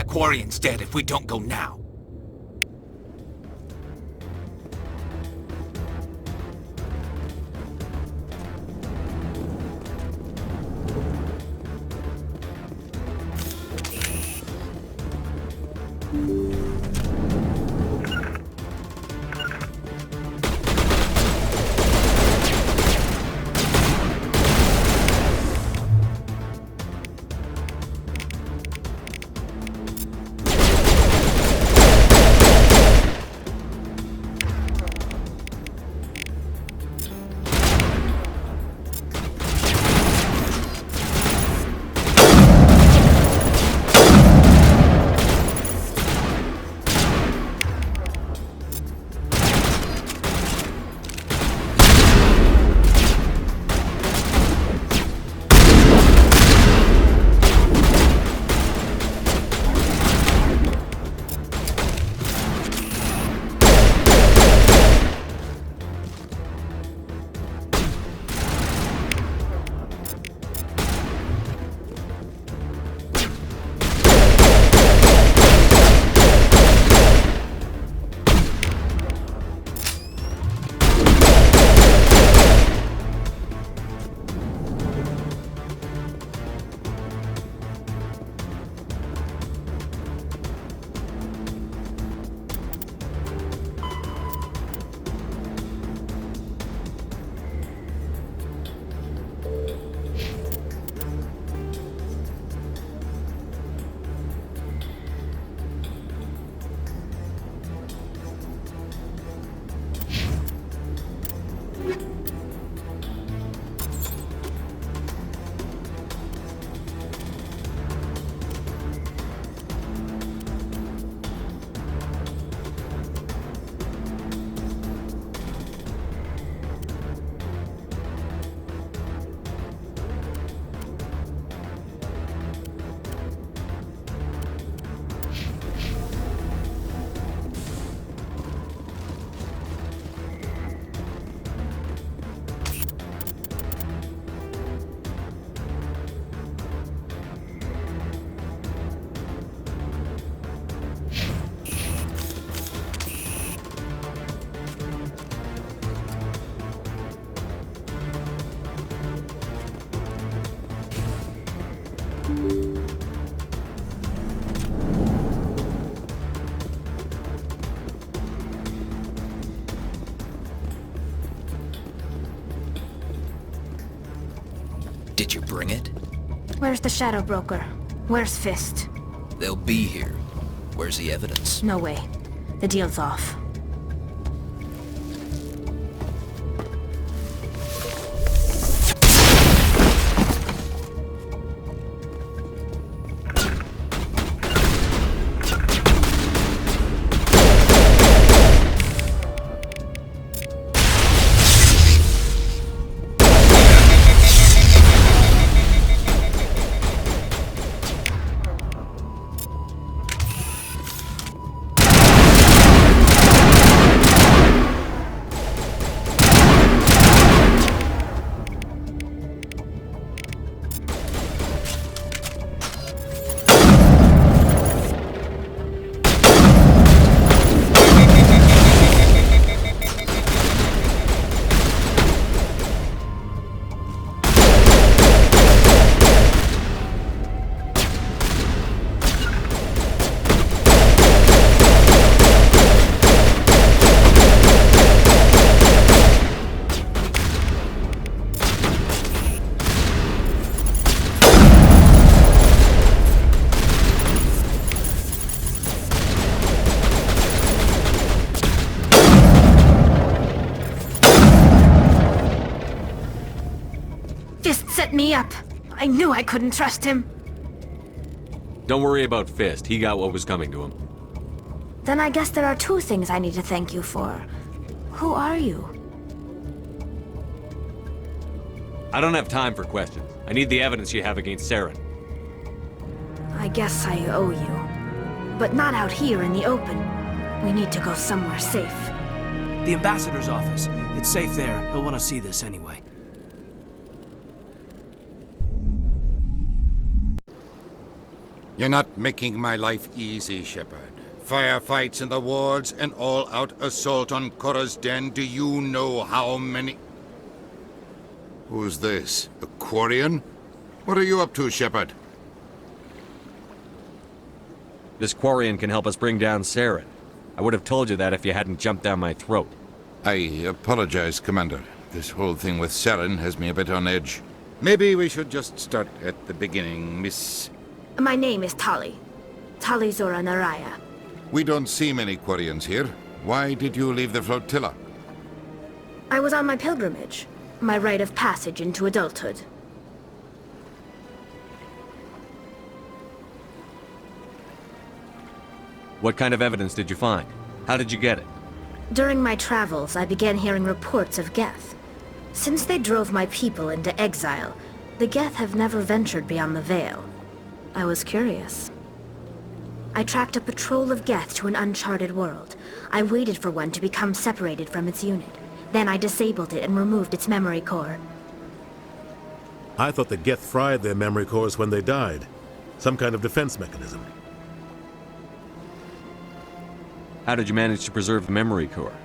quarry instead if we don't go now. Did you bring it? Where's the Shadow Broker? Where's Fist? They'll be here. Where's the evidence? No way. The deal's off. Set me up. I knew I couldn't trust him. Don't worry about Fist. He got what was coming to him. Then I guess there are two things I need to thank you for. Who are you? I don't have time for questions. I need the evidence you have against Saren. I guess I owe you. But not out here in the open. We need to go somewhere safe. The ambassador's office. It's safe there. He'll want to see this anyway. You're not making my life easy, Shepard. Firefights in the wards, an all-out assault on Korra's den. Do you know how many... Who's this? A Quarian? What are you up to, Shepard? This Quarian can help us bring down Saren. I would have told you that if you hadn't jumped down my throat. I apologize, Commander. This whole thing with Saren has me a bit on edge. Maybe we should just start at the beginning, Miss... My name is Tali. Tali Zora Naraya. We don't see many Quarians here. Why did you leave the flotilla? I was on my pilgrimage. My rite of passage into adulthood. What kind of evidence did you find? How did you get it? During my travels, I began hearing reports of Geth. Since they drove my people into exile, the Geth have never ventured beyond the Veil. I was curious. I tracked a patrol of Geth to an uncharted world. I waited for one to become separated from its unit. Then I disabled it and removed its memory core. I thought the Geth fried their memory cores when they died. Some kind of defense mechanism. How did you manage to preserve the memory core?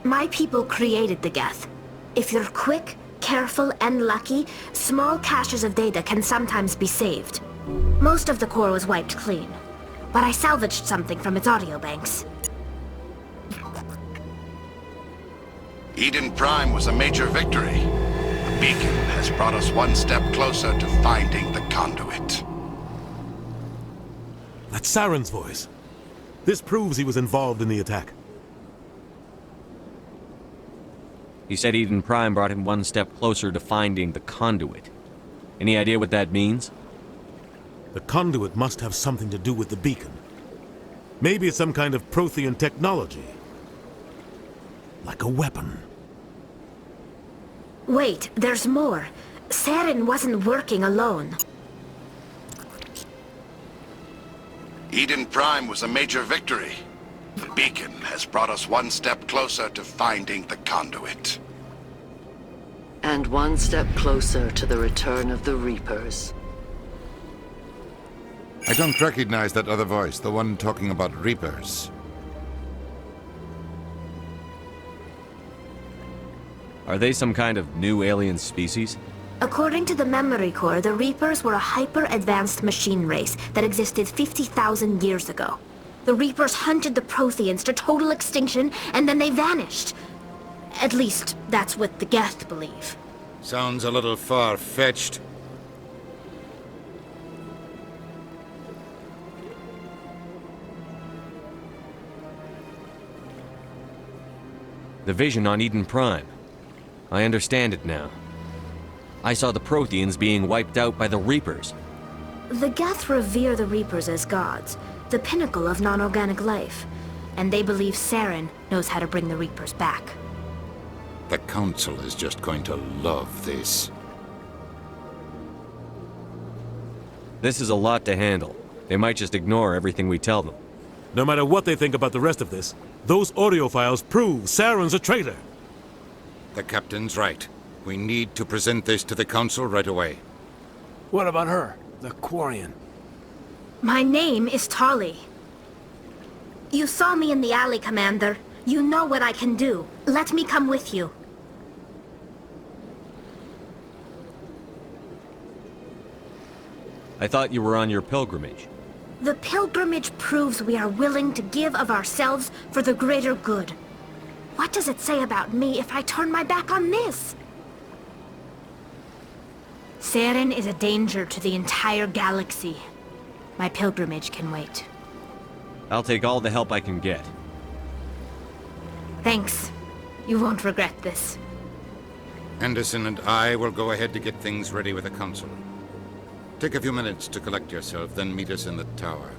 My people created the Geth. If you're quick, careful, and lucky, small caches of data can sometimes be saved. Most of the core was wiped clean, but I salvaged something from its audio banks. Eden Prime was a major victory. The beacon has brought us one step closer to finding the conduit. That's Saren's voice. This proves he was involved in the attack. He said Eden Prime brought him one step closer to finding the conduit. Any idea what that means? The conduit must have something to do with the beacon. Maybe it's some kind of Prothean technology. Like a weapon. Wait, there's more. Saren wasn't working alone. Eden Prime was a major victory. The beacon has brought us one step closer to finding the conduit. And one step closer to the return of the Reapers. I don't recognize that other voice, the one talking about Reapers. Are they some kind of new alien species? According to the memory core, the Reapers were a hyper-advanced machine race that existed 50,000 years ago. The Reapers hunted the Protheans to total extinction, and then they vanished. At least, that's what the Geth believe. Sounds a little far-fetched. The vision on Eden Prime. I understand it now. I saw the Protheans being wiped out by the Reapers. The Geth revere the Reapers as gods, the pinnacle of non-organic life. And they believe Saren knows how to bring the Reapers back. The Council is just going to love this. This is a lot to handle. They might just ignore everything we tell them. No matter what they think about the rest of this, those audio files prove Saren's a traitor. The Captain's right. We need to present this to the Council right away. What about her? The Quarian. My name is Tali. You saw me in the alley, Commander. You know what I can do. Let me come with you. I thought you were on your pilgrimage. The pilgrimage proves we are willing to give of ourselves for the greater good. What does it say about me if I turn my back on this? Saren is a danger to the entire galaxy. My pilgrimage can wait. I'll take all the help I can get. Thanks. You won't regret this. Anderson and I will go ahead to get things ready with the Council. Take a few minutes to collect yourself, then meet us in the tower.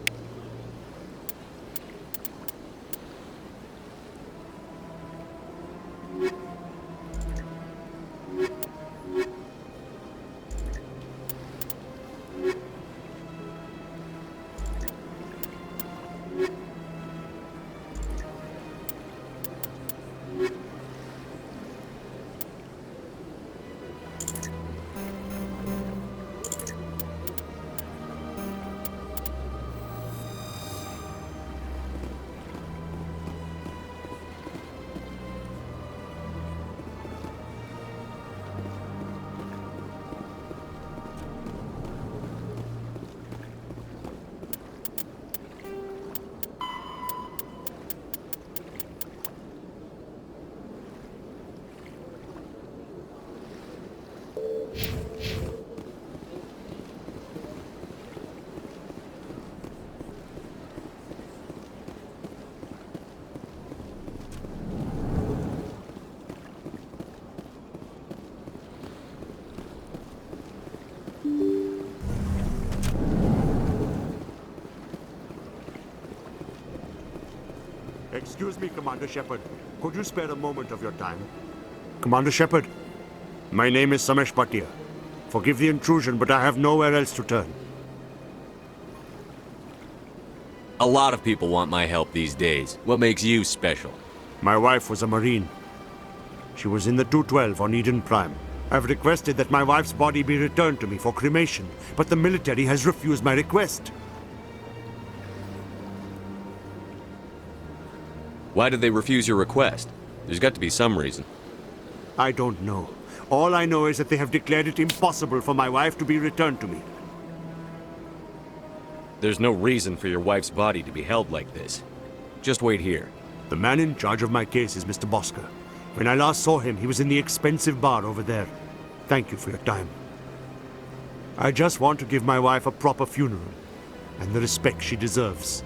Excuse me, Commander Shepard. Could you spare a moment of your time? Commander Shepard, my name is Samesh Bhatia. Forgive the intrusion, but I have nowhere else to turn. A lot of people want my help these days. What makes you special? My wife was a Marine. She was in the 212 on Eden Prime. I've requested that my wife's body be returned to me for cremation, but the military has refused my request. Why did they refuse your request? There's got to be some reason. I don't know. All I know is that they have declared it impossible for my wife to be returned to me. There's no reason for your wife's body to be held like this. Just wait here. The man in charge of my case is Mr. Bosker. When I last saw him, he was in the expensive bar over there. Thank you for your time. I just want to give my wife a proper funeral, and the respect she deserves.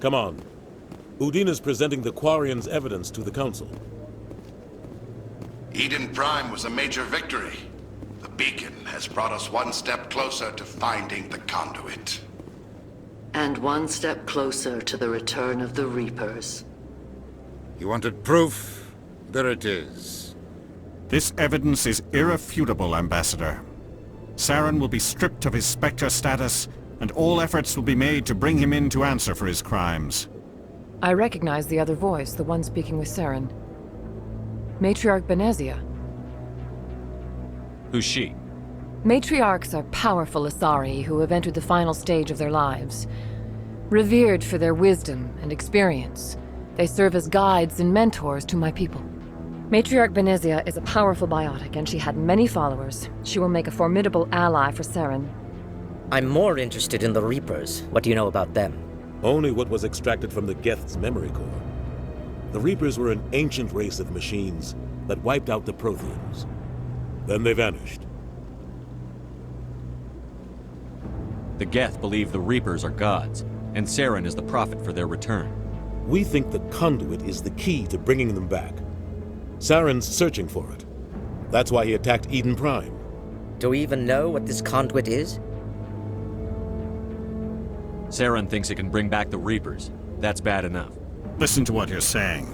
Come on. Udine is presenting the Quarians' evidence to the Council. Eden Prime was a major victory. The beacon has brought us one step closer to finding the conduit. And one step closer to the return of the Reapers. You wanted proof? There it is. This evidence is irrefutable, Ambassador. Saren will be stripped of his Spectre status, and all efforts will be made to bring him in to answer for his crimes. I recognize the other voice, the one speaking with Saren. Matriarch Benezia. Who's she? Matriarchs are powerful Asari who have entered the final stage of their lives. Revered for their wisdom and experience, they serve as guides and mentors to my people. Matriarch Benezia is a powerful biotic, and she had many followers. She will make a formidable ally for Saren. I'm more interested in the Reapers. What do you know about them? Only what was extracted from the Geth's memory core. The Reapers were an ancient race of machines that wiped out the Protheans. Then they vanished. The Geth believe the Reapers are gods, and Saren is the prophet for their return. We think the conduit is the key to bringing them back. Saren's searching for it. That's why he attacked Eden Prime. Do we even know what this conduit is? Saren thinks it can bring back the Reapers. That's bad enough. Listen to what you're saying.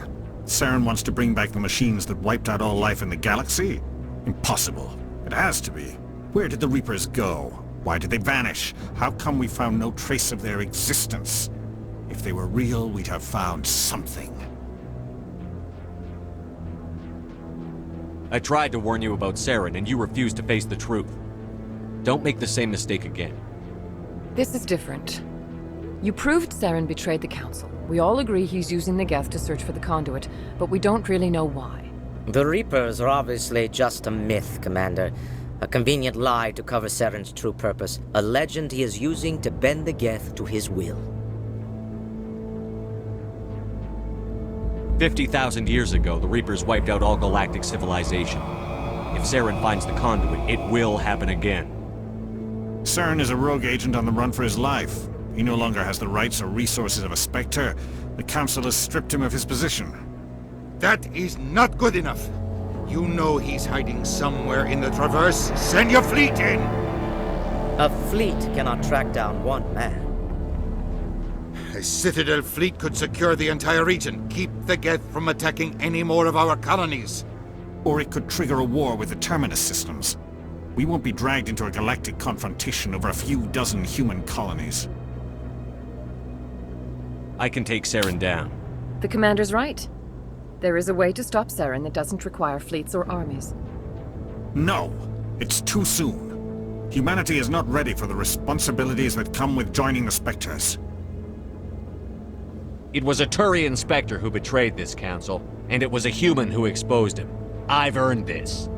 Saren wants to bring back the machines that wiped out all life in the galaxy? Impossible. It has to be. Where did the Reapers go? Why did they vanish? How come we found no trace of their existence? If they were real, we'd have found something. I tried to warn you about Saren, and you refused to face the truth. Don't make the same mistake again. This is different. You proved Saren betrayed the Council. We all agree he's using the Geth to search for the conduit, but we don't really know why. The Reapers are obviously just a myth, Commander. A convenient lie to cover Saren's true purpose. A legend he is using to bend the Geth to his will. 50,000 years ago, the Reapers wiped out all galactic civilization. If Saren finds the conduit, it will happen again. Saren is a rogue agent on the run for his life. He no longer has the rights or resources of a Spectre. The Council has stripped him of his position. That is not good enough. You know he's hiding somewhere in the Traverse. Send your fleet in! A fleet cannot track down one man. A Citadel fleet could secure the entire region, keep the Geth from attacking any more of our colonies. Or it could trigger a war with the Terminus systems. We won't be dragged into a galactic confrontation over a few dozen human colonies. I can take Saren down. The commander's right. There is a way to stop Saren that doesn't require fleets or armies. No! It's too soon. Humanity is not ready for the responsibilities that come with joining the Spectres. It was a Turian Spectre who betrayed this council, and it was a human who exposed him. I've earned this.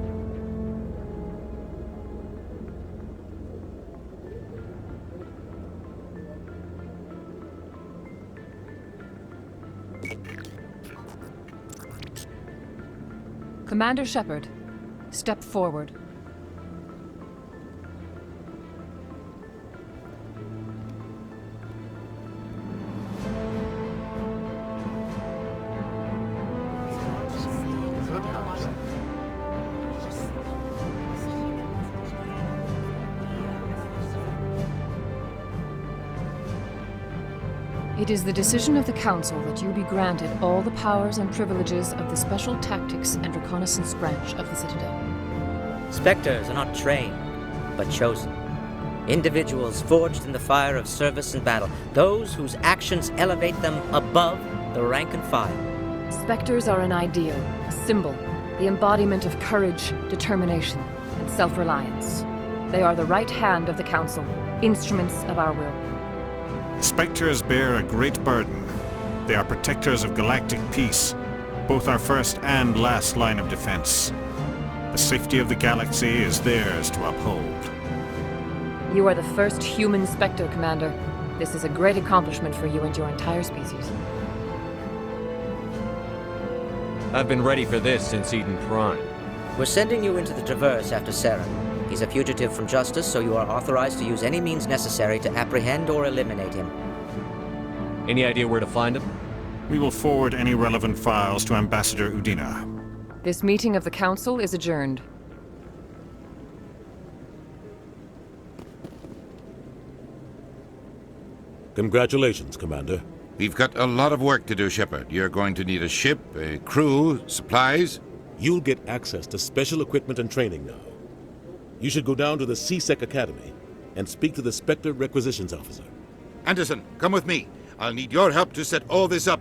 Commander Shepard, step forward. It is the decision of the Council that you be granted all the powers and privileges of the Special Tactics and Reconnaissance branch of the Citadel. Spectres are not trained, but chosen. Individuals forged in the fire of service and battle, those whose actions elevate them above the rank and file. Spectres are an ideal, a symbol, the embodiment of courage, determination, and self-reliance. They are the right hand of the Council, instruments of our will. Spectres bear a great burden. They are protectors of galactic peace, both our first and last line of defense. The safety of the galaxy is theirs to uphold. You are the first human Spectre, Commander. This is a great accomplishment for you and your entire species. I've been ready for this since Eden Prime. We're sending you into the Traverse after Saren. He's a fugitive from justice, so you are authorized to use any means necessary to apprehend or eliminate him. Any idea where to find him? We will forward any relevant files to Ambassador Udina. This meeting of the Council is adjourned. Congratulations, Commander. We've got a lot of work to do, Shepard. You're going to need a ship, a crew, supplies. You'll get access to special equipment and training now. You should go down to the C-Sec Academy and speak to the Spectre Requisitions Officer. Anderson, come with me. I'll need your help to set all this up.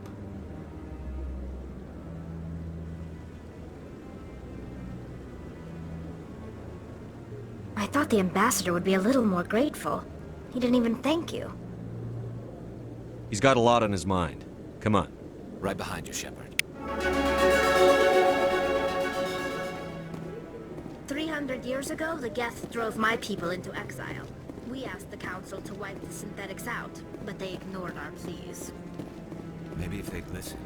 I thought the ambassador would be a little more grateful. He didn't even thank you. He's got a lot on his mind. Come on. Right behind you, Shepard. 300 years ago, the Geth drove my people into exile. We asked the Council to wipe the synthetics out, but they ignored our pleas. Maybe if they'd listened.